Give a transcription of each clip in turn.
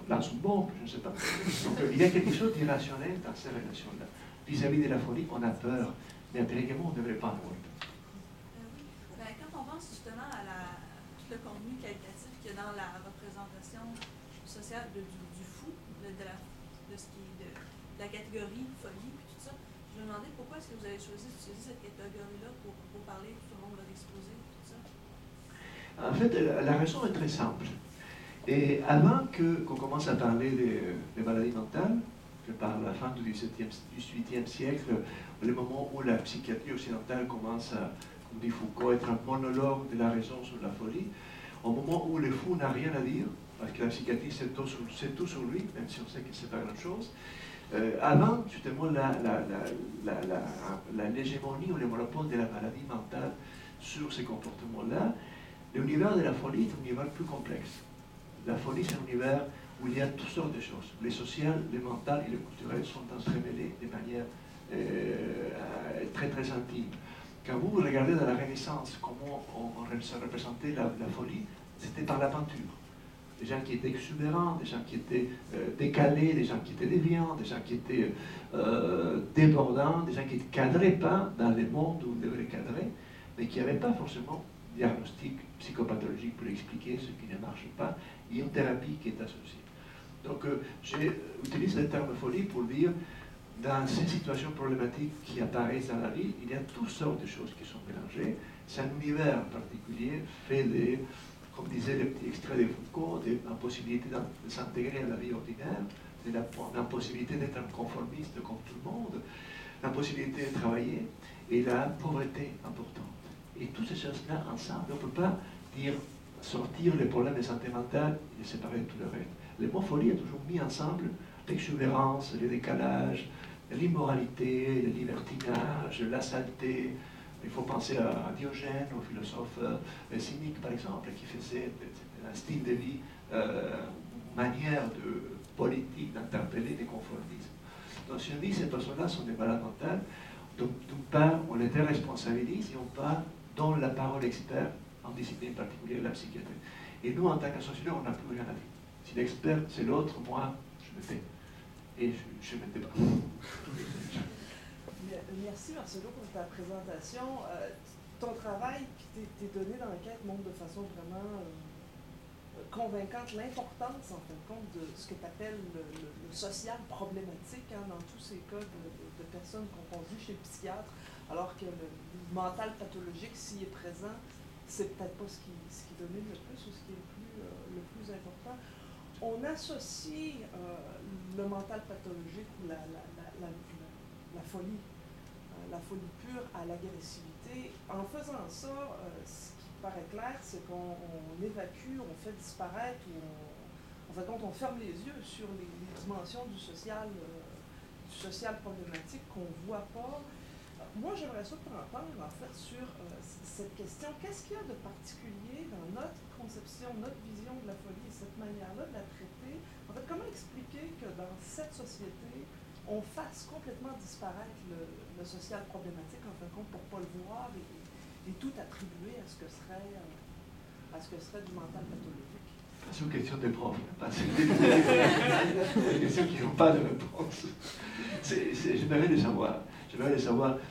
lance une bombe, je ne sais pas. Donc il y a quelque chose d'irrationnel dans ces relations-là. Vis-à-vis de la folie, on a peur, mais empiriquement, on ne devrait pas en avoir peur. Oui. Ben, quand on pense justement à tout le contenu qualitatif qu'il y a dans la représentation sociale du fou, de ce qui est de la catégorie folie, puis tout ça, je me demandais pourquoi est-ce que vous avez choisi d'utiliser cette catégorie-là pour parler tout au long de l'exposé, tout ça? En fait, la raison est très simple. Et avant qu'on commence à parler des maladies mentales, que par la fin du XVIIIe siècle, le moment où la psychiatrie occidentale commence à, comme dit Foucault, être un monologue de la raison sur la folie, au moment où le fou n'a rien à dire, parce que la psychiatrie c'est tout sur lui, même si on sait que c'est pas grand-chose, avant justement l'hégémonie ou le monopole de la maladie mentale sur ces comportements-là, l'univers de la folie est un univers plus complexe. La folie, c'est un univers où il y a toutes sortes de choses. Les sociales, les mentales et les culturelles sont entremêlées de manière très très intime. Quand vous regardez dans la Renaissance comment on se représentait la folie, c'était par la peinture. Des gens qui étaient exubérants, des gens qui étaient décalés, des gens qui étaient déviants, des gens qui étaient débordants, des gens qui ne cadraient pas dans le monde où ils devaient cadrer, mais qui n'avaient pas forcément diagnostic psychopathologique pour expliquer ce qui ne marche pas, et une thérapie qui est associée. Donc, j'utilise le terme folie pour dire, dans ces situations problématiques qui apparaissent dans la vie, il y a toutes sortes de choses qui sont mélangées. C'est un univers en particulier fait de, comme disait le petit extrait de Foucault, de l'impossibilité de s'intégrer à la vie ordinaire, de l'impossibilité d'être un conformiste comme tout le monde, l'impossibilité de travailler et la pauvreté importante. Et toutes ces choses-là, ensemble, on ne peut pas dire sortir les problèmes de santé mentale et séparer tout le reste. Le mot folie est toujours mis ensemble, l'exubérance, le décalage, l'immoralité, le libertinage, la saleté. Il faut penser à Diogène, au philosophe cynique par exemple, qui faisait un style de vie, une manière politique d'interpeller les conformismes. Donc si on dit que ces personnes-là sont des malades mentales, donc d'une part on les déresponsabilise et on part dans la parole expert en discipline particulière, la psychiatrie. Et nous, en tant qu'associateurs, on n'a plus rien à dire. Si l'expert, c'est l'autre, moi, je me tais. Et je ne me tais pas. Merci Marcelo pour ta présentation. Ton travail qui t'est donné dans l'enquête montre de façon vraiment convaincante l'importance, en fin de compte, de ce que tu appelles le social problématique dans tous ces cas de personnes qu'on conduit chez le psychiatre, alors que le mental pathologique, s'il est présent, c'est peut-être pas ce qui domine le plus ou ce qui est le plus important. On associe le mental pathologique ou la folie pure à l'agressivité. En faisant ça, ce qui paraît clair, c'est qu'on évacue, on fait disparaître, en fait, on ferme les yeux sur les dimensions du social problématique qu'on ne voit pas. Moi, j'aimerais ça t'entendre, en fait, sur cette question. Qu'est-ce qu'il y a de particulier dans notre conception, notre vision de la folie et cette manière-là de la traiter? En fait, comment expliquer que dans cette société, on fasse complètement disparaître le social problématique, en fin de compte, pour ne pas le voir et tout attribuer à ce que serait du mental pathologique? C'est une question des profs, c'est des questions qui n'ont pas de réponse. J'aimerais les savoir.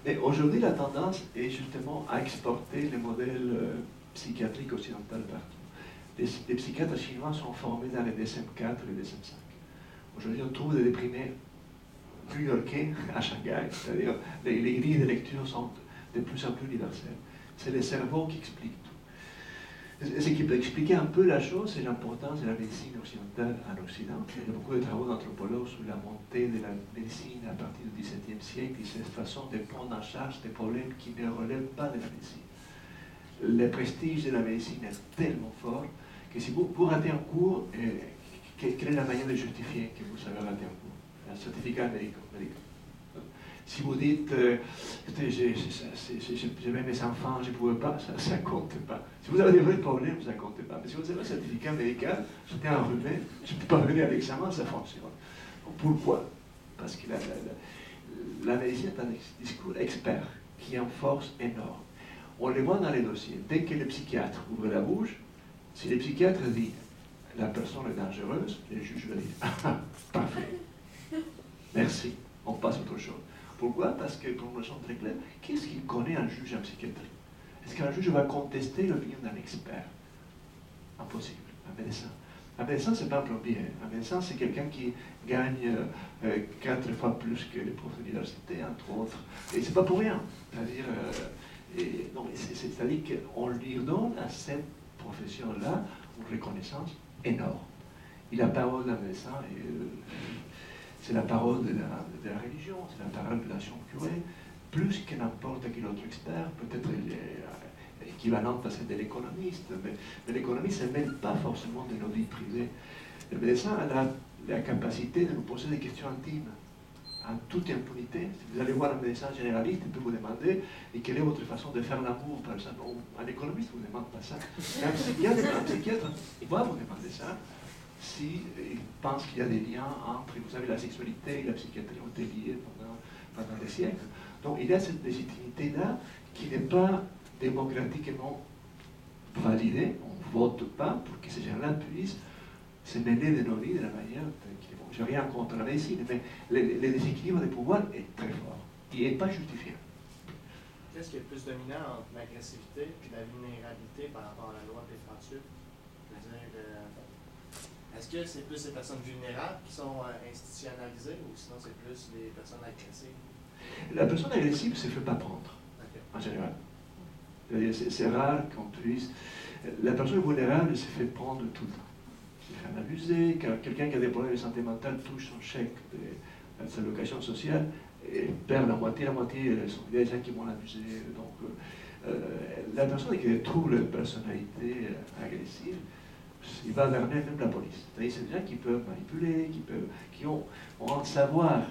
Mais aujourd'hui, la tendance est justement à exporter les modèles psychiatriques occidentaux partout. Les psychiatres chinois sont formés dans les DSM-4 et les DSM-5. Aujourd'hui, on trouve des déprimés new-yorkais à Shanghai, c'est-à-dire les grilles de lecture sont de plus en plus universelles. C'est le cerveau qui explique tout. Ce qui peut expliquer un peu la chose, c'est l'importance de la médecine occidentale en Occident. Il y a beaucoup de travaux d'anthropologues sur la montée de la médecine à partir du XVIIe siècle et cette façon de prendre en charge des problèmes qui ne relèvent pas de la médecine. Le prestige de la médecine est tellement fort que si vous ratez un cours, quelle est la manière de justifier que vous avez raté un cours? Un certificat médical. Si vous dites, j'aimais mes enfants, je ne pouvais pas, ça ne compte pas. Si vous avez des vrais problèmes, ça ne compte pas. Mais si vous avez un certificat médical, j'étais enrhumé, je ne peux pas venir à l'examen, ça fonctionne. Pourquoi? Parce que la médecine est un discours expert qui a une force énorme. On le voit dans les dossiers. Dès que le psychiatre ouvre la bouche, si le psychiatre dit la personne est dangereuse, le juge va dire « Ah, parfait, merci, on passe à autre chose ». Pourquoi? Parce que, pour une raison très claire, qu'est-ce qu'il connaît un juge en psychiatrie? Est-ce qu'un juge va contester l'opinion d'un expert? Impossible. Un médecin. Un médecin, c'est pas un plombier. Un médecin, c'est quelqu'un qui gagne 4 fois plus que les profs d'université, entre autres. Et c'est pas pour rien. C'est-à-dire, c'est-à-dire qu'on lui donne à cette profession-là une reconnaissance énorme. Et la parole d'un médecin, c'est la parole de la religion, c'est la parole de l'action curée, plus que n'importe quel autre expert, peut-être équivalente à celle de l'économiste, mais l'économiste ne mêle pas forcément de nos vies privées. Le médecin a la capacité de nous poser des questions intimes, en toute impunité. Si vous allez voir un médecin généraliste, il peut vous demander quelle est votre façon de faire l'amour, par exemple. Un économiste ne vous demande pas ça. Un psychiatre va vous demander ça s'il pense qu'il y a des liens entre, vous savez, la sexualité et la psychiatrie ont été liés pendant des siècles. Donc il y a cette légitimité-là qui n'est pas démocratiquement validée. On ne vote pas pour que ces gens-là puissent se mêler de nos vies de la manière qu'ils vont. Je n'ai rien contre la médecine, mais le déséquilibre des pouvoirs est très fort. Il n'est pas justifié. Qu'est-ce qui est le plus dominant entre l'agressivité et la vulnérabilité par rapport à la loi P38? Je veux dire, est-ce que c'est plus les personnes vulnérables qui sont institutionnalisées ou sinon c'est plus les personnes agressives? La personne agressive ne se fait pas prendre, en général. C'est rare qu'on puisse... La personne vulnérable se fait prendre tout le temps. Se fait abuser, quand quelqu'un qui a des problèmes de santé mentale touche son chèque de sa location sociale, et perd la moitié, il y a des gens qui vont l'abuser. Donc, la personne qui a des troubles de personnalité agressive, il va vers même la police. C'est des gens qui peuvent manipuler, qui ont un savoir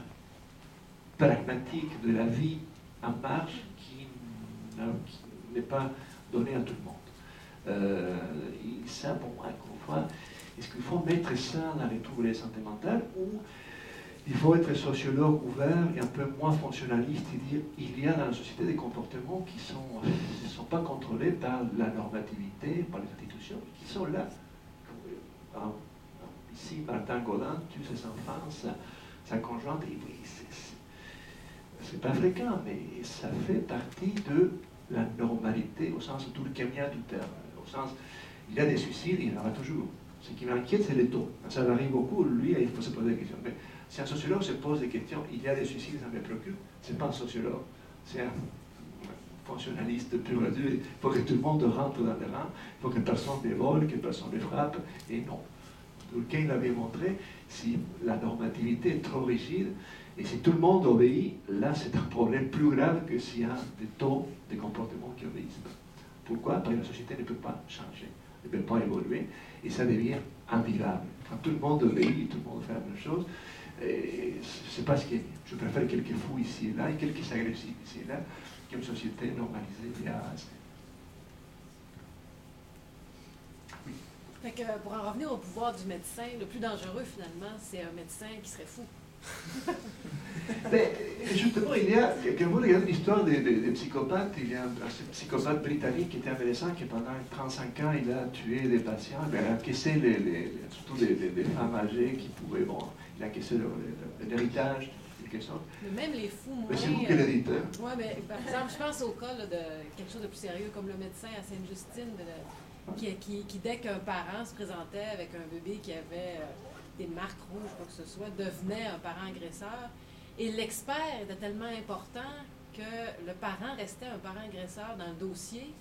pragmatique de la vie en marche qui n'est pas donné à tout le monde. Et ça, pour moi, encore une fois, est-ce qu'il faut mettre ça dans les troubles de santé mentale ou il faut être sociologue ouvert et un peu moins fonctionnaliste et dire il y a dans la société des comportements qui ne sont pas contrôlés par la normativité, par les institutions, qui sont là. Ici, Martin Godin tue ses enfants, sa conjointe, et oui, c'est pas fréquent, mais ça fait partie de la normalité au sens turkhémien du terme. Au sens, il y a des suicides, il y en aura toujours. Ce qui m'inquiète, c'est les taux. Ça varie beaucoup, lui, il faut se poser des questions. Mais si un sociologue se pose des questions, il y a des suicides, ça me préoccupe, c'est pas un sociologue, c'est un fonctionnaliste pur et dur. Il faut que tout le monde rentre dans les rangs, il faut que personne ne vole, que personne ne frappe, et non. Durkheim l'avait montré, si la normativité est trop rigide, et si tout le monde obéit, là c'est un problème plus grave que s'il y a des taux de comportements qui obéissent. Pourquoi? Parce que la société ne peut pas changer, ne peut pas évoluer, et ça devient invivable. Quand tout le monde obéit, tout le monde fait la même chose, c'est pas ce qui est mieux. Je préfère quelques fous ici et là, et quelques agressifs ici et là, qu'une société normalisée via ASC. Oui. Fait que pour en revenir au pouvoir du médecin, le plus dangereux finalement, c'est un médecin qui serait fou. Mais justement, il y a, quand vous regardez l'histoire des psychopathes, il y a un psychopathe britannique qui était un médecin qui pendant 35 ans, il a tué des patients, il a encaissé surtout des femmes âgées qui pouvaient, bon, il a encaissé l'héritage, quelque sorte. Mais même les fous moins... Mais c'est vous qui l'avez dit, hein? Oui, mais par exemple, je pense au cas là, de quelque chose de plus sérieux, comme le médecin à Sainte-Justine, qui dès qu'un parent se présentait avec un bébé qui avait des marques rouges, quoi que ce soit, devenait un parent agresseur. Et l'expert était tellement important que le parent restait un parent agresseur dans le dossier,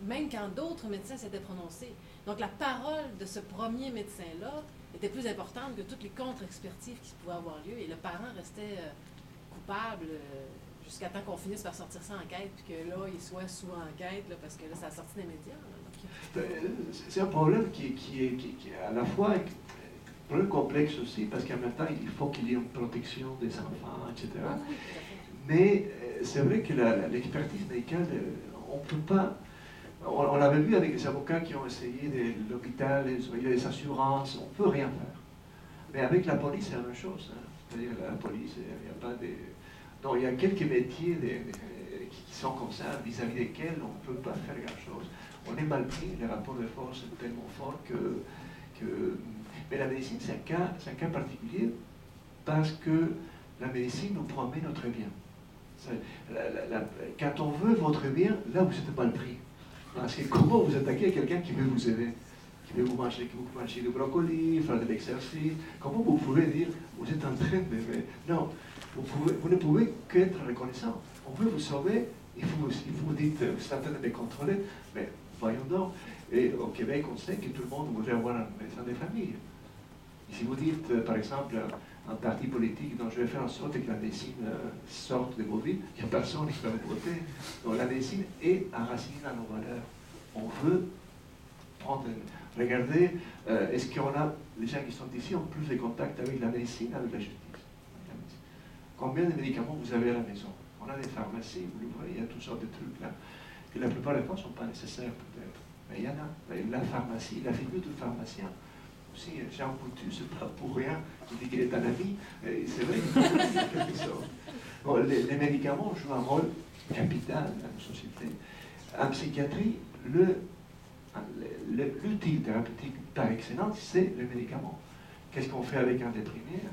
même quand d'autres médecins s'étaient prononcés. Donc la parole de ce premier médecin-là était plus importante que toutes les contre-expertises qui pouvaient avoir lieu. Et le parent restait coupable jusqu'à temps qu'on finisse par sortir ça en enquête, puis que là, il soit sous enquête, là, parce que là, ça a sorti des médias. Là, c'est un problème qui est à la fois un problème complexe aussi, parce qu'en même temps, il faut qu'il y ait une protection des enfants, etc. Oui, mais c'est vrai que l'expertise médicale, on ne peut pas... On l'avait vu avec les avocats qui ont essayé de l'hôpital, les assurances, on ne peut rien faire. Mais avec la police, c'est la même chose. Hein. C'est-à-dire la police, il n'y a pas de... Non, il y a quelques métiers qui sont comme ça, vis-à-vis desquels on ne peut pas faire grand-chose. On est mal pris, les rapports de force sont tellement forts que Mais la médecine, c'est un cas particulier parce que la médecine nous promet notre bien. Quand on veut votre bien, là, vous êtes mal pris. Parce que comment vous attaquez à quelqu'un qui veut vous aider, qui veut vous manger du brocoli, faire de l'exercice? Comment vous pouvez dire, vous êtes en train de... Non, vous ne pouvez qu'être reconnaissant. On veut vous sauver, il faut vous dites, vous êtes en train de me contrôler, mais voyons donc. Et au Québec, on sait que tout le monde voudrait avoir un médecin de famille. Et si vous dites, par exemple, un parti politique dont je vais faire en sorte que la médecine sorte de vos vies, il n'y a personne qui va vous voter. Donc la médecine est enracinée dans nos valeurs. On veut prendre... Regardez, est-ce qu'on a... Les gens qui sont ici ont plus de contact avec la médecine, avec la justice? Combien de médicaments vous avez à la maison? On a des pharmacies, vous le voyez, il y a toutes sortes de trucs là, que la plupart du temps ne sont pas nécessaires peut-être. Mais il y en a. La pharmacie, la figure du pharmacien. Aussi, Jean Coutu, c'est pas pour rien qu'il dit qu'il est un ami. C'est vrai qu'il y a quelque chose. Bon, les médicaments jouent un rôle capital dans la société. En psychiatrie, l'outil thérapeutique par excellence, c'est le médicament. Qu'est-ce qu'on fait avec un déprimé,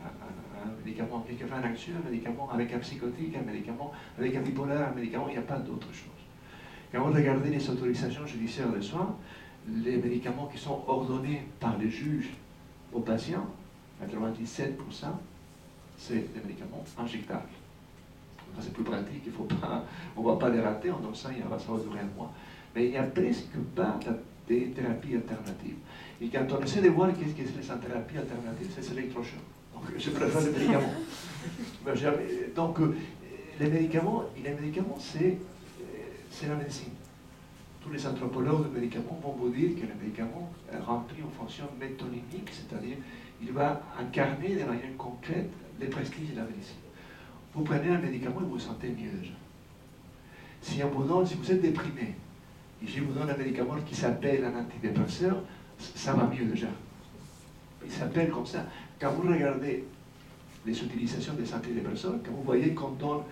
un médicament, quelqu'un un anxieux, un médicament avec un psychotique, un médicament avec un bipolaire, un médicament, il n'y a pas d'autre chose. Quand vous regardez les autorisations judiciaires de soins, les médicaments qui sont ordonnés par les juges aux patients, 97%, c'est des médicaments injectables. C'est plus pratique, on ne va pas les rater, on donne ça, ça va durer un mois. Mais il n'y a presque pas de thérapies alternatives. Et quand on essaie de voir qu'est-ce que c'est les thérapies alternatives, c'est l'électrochoc. Donc je préfère les médicaments. Donc les médicaments, c'est la médecine. Tous les anthropologues de médicaments vont vous dire que le médicament remplit une fonction métonymique, c'est-à-dire il va incarner de manière concrète les prestiges de la médecine. Vous prenez un médicament et vous vous sentez mieux déjà. Si vous êtes déprimé, et je vous donne un médicament qui s'appelle un antidépresseur, ça va mieux déjà. Il s'appelle comme ça. Quand vous regardez les utilisations des antidépresseurs, quand vous voyez qu'on donne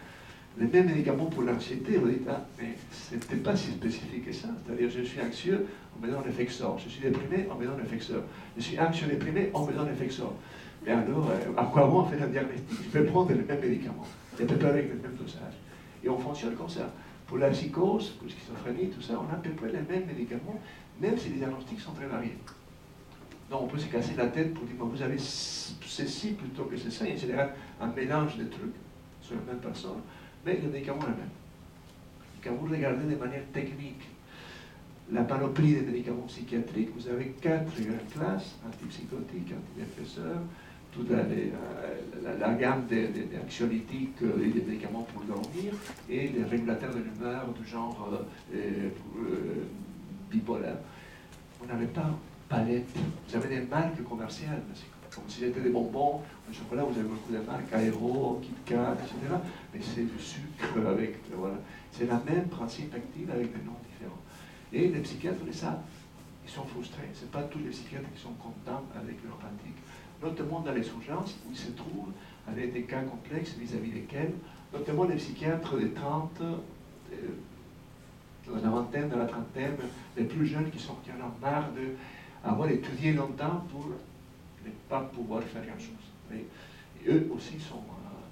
les mêmes médicaments pour l'anxiété, vous dites, ah, mais c'était pas si spécifique que ça. C'est-à-dire, je suis anxieux, on me donne Effexor. Je suis déprimé, on me donne Effexor. Je suis anxieux déprimé, on me donne Effexor. Mais alors, à quoi bon on fait un diagnostic? Je vais prendre les mêmes médicaments, et à peu près avec le même dosage. Et on fonctionne comme ça. Pour la psychose, pour la schizophrénie, tout ça, on a à peu près les mêmes médicaments, même si les diagnostics sont très variés. Donc on peut se casser la tête pour dire, vous avez ceci plutôt que c'est ça, et en général, un mélange de trucs sur la même personne, mais le médicament est le même. Quand vous regardez de manière technique la panoplie des médicaments psychiatriques, vous avez 4 grandes classes, antipsychotiques, antidépresseurs, toute la gamme des anxiolytiques et des médicaments pour dormir, et les régulateurs de l'humeur du genre bipolaire. Vous n'avez pas palette, vous avez des marques commerciales, comme si c'était des bonbons, le chocolat, vous avez beaucoup de marques, Aéro, KitKat, etc. Mais c'est du sucre avec, voilà. C'est le même principe actif avec des noms différents. Et les psychiatres le savent, ils sont frustrés. Ce n'est pas tous les psychiatres qui sont contents avec leur pratique. Notamment dans les urgences, où ils se trouvent avec des cas complexes vis-à-vis desquels, notamment les psychiatres des 30, de la vingtaine, de la trentaine, les plus jeunes qui en ont marre d'avoir étudié longtemps pour ne pas pouvoir faire grand-chose. Et eux aussi sont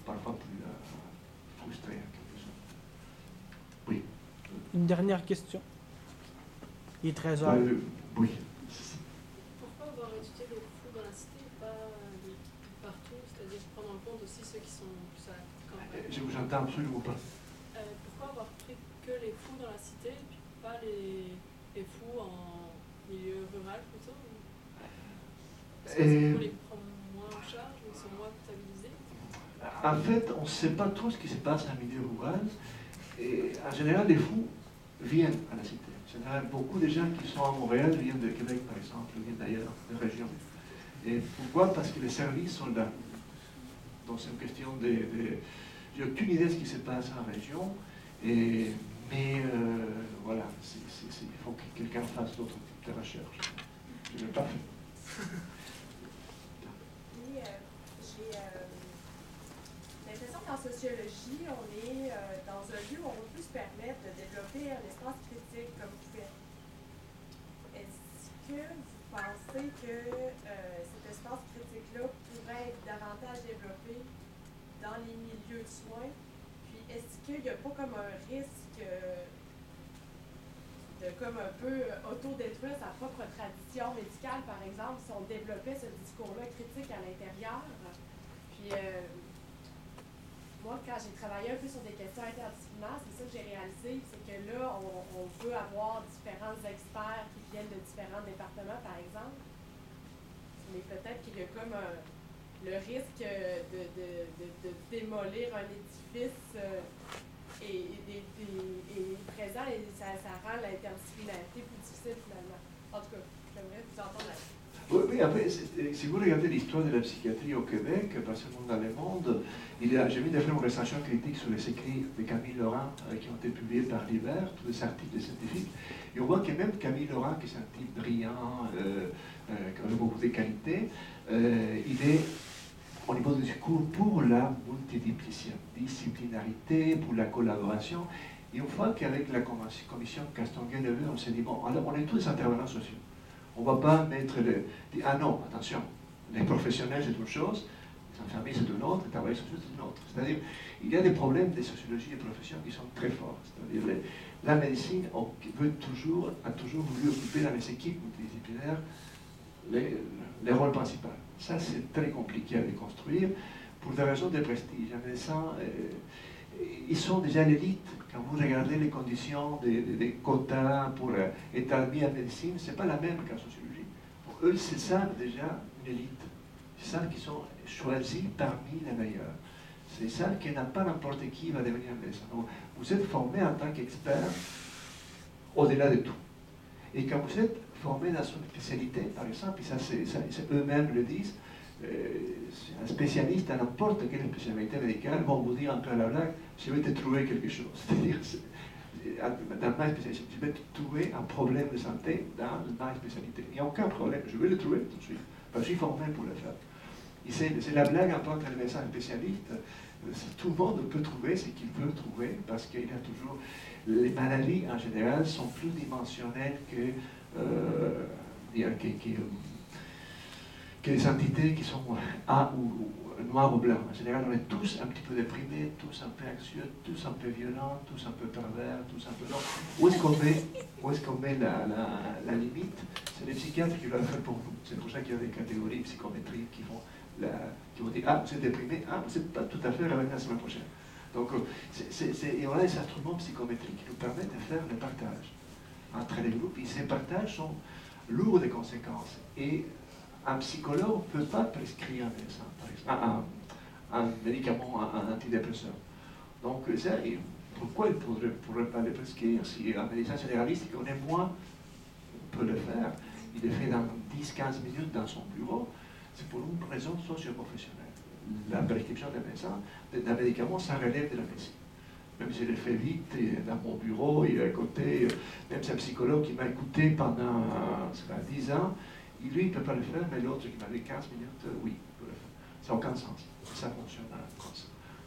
parfois plus frustrés en quelque sorte. Oui. Une dernière question. Il est 13h. Oui. Pourquoi avoir étudié les fous dans la cité et pas partout, c'est-à-dire prendre en compte aussi ceux qui sont plus à la campagne? Je vous entends absolument pas. Pourquoi avoir pris que les fous dans la cité et puis pas les fous en milieu rural plutôt? Parce qu'on les prend moins en charge, ils sont moins comptabilisés? En fait, on ne sait pas trop ce qui se passe en milieu rural. Et en général, les fous viennent à la cité. En général, beaucoup de gens qui sont à Montréal viennent de Québec, par exemple, viennent d'ailleurs, de régions. Et pourquoi? Parce que les services sont là. Donc c'est une question de... J'ai aucune idée de ce qui se passe en région, mais voilà, il faut que quelqu'un fasse d'autres types de recherches. Je ne l'ai pas fait. Oui, j'ai l'impression qu'en sociologie, on est dans un lieu où on peut se permettre de développer un espace critique comme vous faites. Est-ce que vous pensez que cet espace critique-là pourrait être davantage développé dans les milieux de soins? Puis est-ce qu'il n'y a pas comme un risque de comme un peu autodétruire sa propre tradition médicale, par exemple, si on développait ce discours-là critique à l'intérieur? Puis moi, quand j'ai travaillé un peu sur des questions interdisciplinaires, c'est ça que j'ai réalisé, c'est que là, on peut avoir différents experts qui viennent de différents départements, par exemple, mais peut-être qu'il y a comme le risque de démolir un édifice est présent et ça rend l'interdisciplinarité plus difficile, finalement. En tout cas, j'aimerais vous entendre là-dessus. Oui, après, si vous regardez l'histoire de la psychiatrie au Québec, pas seulement dans le monde, j'ai mis de faire une recension critique sur les écrits de Camille Laurent qui ont été publiés par l'hiver, tous les articles scientifiques. Et on voit que même Camille Laurent, qui est un type brillant, qui a beaucoup de qualités, il est au niveau du discours pour la multidisciplinarité, pour la collaboration. Et on voit qu'avec la commission Castonguay-Neveu, on s'est dit, bon, alors on est tous intervenants sociaux. On ne va pas mettre ah non, attention, les professionnels c'est une chose, les infirmiers c'est une autre, les travailleurs sociaux c'est une autre. C'est-à-dire, il y a des problèmes de sociologie et de profession qui sont très forts. C'est-à-dire, la médecine a toujours voulu occuper dans les équipes multidisciplinaires les rôles principaux. Ça, c'est très compliqué à déconstruire pour des raisons de prestige. Les médecins, ils sont déjà l'élite. Quand vous regardez les conditions des quotas pour établir la médecine, ce n'est pas la même qu'en sociologie. Pour eux, c'est ça déjà une élite. C'est ça qui sont choisis parmi les meilleurs. C'est ça qui n'a pas n'importe qui va devenir médecin. Donc, vous êtes formé en tant qu'expert au-delà de tout. Et quand vous êtes formé dans une spécialité, par exemple, et ça, eux-mêmes le disent, un spécialiste à n'importe quelle spécialité médicale vont vous dire un peu à la blague, je vais te trouver quelque chose. C'est-à-dire, dans ma spécialité, je vais te trouver un problème de santé dans ma spécialité. Il n'y a aucun problème, je vais le trouver tout de suite. Parce que je suis formé pour le faire. C'est la blague un peu entre les médecins spécialistes. Tout le monde peut trouver ce qu'il veut trouver parce qu'il y a toujours. Les maladies en général sont plus dimensionnelles que les entités qui sont A ou noir ou blanc. En général, on est tous un petit peu déprimés, tous un peu anxieux, tous un peu violents, tous un peu pervers, tous un peu... Non. Où est-ce qu'on met la limite? C'est les psychiatres qui doivent faire pour vous. C'est pour ça qu'il y a des catégories psychométriques qui vont dire « Ah, vous êtes déprimé, ah, vous n'êtes pas tout à fait revenir la semaine prochaine. » Donc, et on a des instruments psychométriques qui nous permettent de faire le partage entre les groupes. Et ces partages sont lourds de conséquences. Et un psychologue ne peut pas prescrire un médecin, par exemple, un médicament, un antidépresseur. Donc, ça, pourquoi il ne pourrait pas le prescrire? Si un médecin généraliste qui connaît moins peut le faire, il le fait dans 10-15 minutes dans son bureau, c'est pour une raison socio-professionnelle. La prescription d'un médicament, ça relève de la médecine. Même si je le fais vite, dans mon bureau, et à côté, même si un psychologue qui m'a écouté pendant 10 ans, lui, il ne peut pas le faire, mais l'autre qui m'avait 15 minutes, oui, il peut le faire. Ça n'a aucun sens. Ça fonctionne comme ça.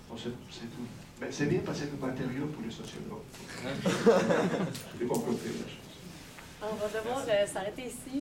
Donc, c'est tout. Mais c'est bien parce que c'est le matériau pour les sociologues. C'est les bons côtés de la chose. On va devoir s'arrêter ici.